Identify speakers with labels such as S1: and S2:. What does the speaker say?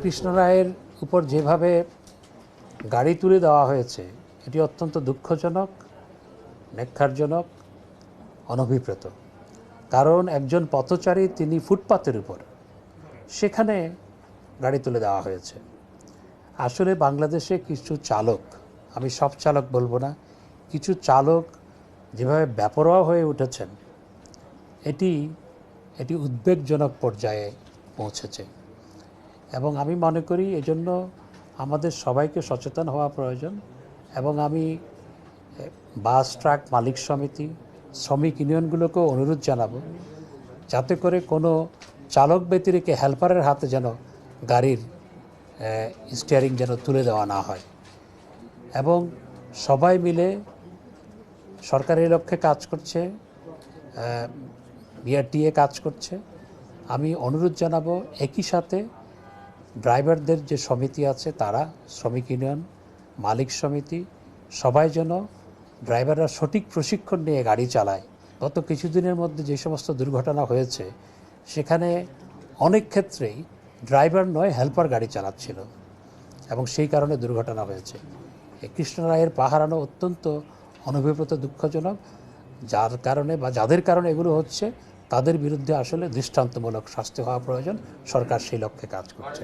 S1: কৃষ্ণ রায়ের উপর যেভাবে গাড়ি তুলে দেওয়া হয়েছে এটি অত্যন্ত দুঃখজনক, ন্যক্কারজনক, অনভিপ্রেত। কারণ একজন পথচারী, তিনি ফুটপাতের উপর, সেখানে গাড়ি তুলে দেওয়া হয়েছে। আসলে বাংলাদেশে কিছু চালক, আমি সব চালক বলবো না, কিছু চালক যেভাবে বেপরোয়া হয়ে উঠেছেন, এটি উদ্বেগজনক পর্যায়ে পৌঁছেছে। এবং আমি মনে করি এজন্য আমাদের সবাইকে সচেতন হওয়া প্রয়োজন। এবং আমি বাস ট্রাক মালিক সমিতি, শ্রমিক ইউনিয়নগুলোকেও অনুরোধ জানাবো যাতে করে কোনো চালক ব্যতিরেকে হেল্পারের হাতে যেন গাড়ির স্টিয়ারিং যেন তুলে দেওয়া না হয়। এবং সবাই মিলে সরকারি লক্ষ্যে কাজ করছে, বিআরটিএ কাজ করছে। আমি অনুরোধ জানাবো একই সাথে ড্রাইভারদের যে সমিতি আছে, তারা, শ্রমিক ইউনিয়ন, মালিক সমিতি, সবাই যেন ড্রাইভাররা সঠিক প্রশিক্ষণ নিয়ে গাড়ি চালায়। গত কিছুদিনের মধ্যে যে সমস্ত দুর্ঘটনা হয়েছে সেখানে অনেক ক্ষেত্রেই ড্রাইভার নয়, হেল্পার গাড়ি চালাচ্ছিল এবং সেই কারণে দুর্ঘটনা হয়েছে। এই কৃষ্ণ রায়ের পা হারানো অত্যন্ত অনভিপ্রেত, দুঃখজনক। যার কারণে বা যাদের কারণে এগুলো হচ্ছে তাদের বিরুদ্ধে আসলে দৃষ্টান্তমূলক শাস্তি হওয়া প্রয়োজন। সরকার সেই লক্ষ্যে কাজ করছে।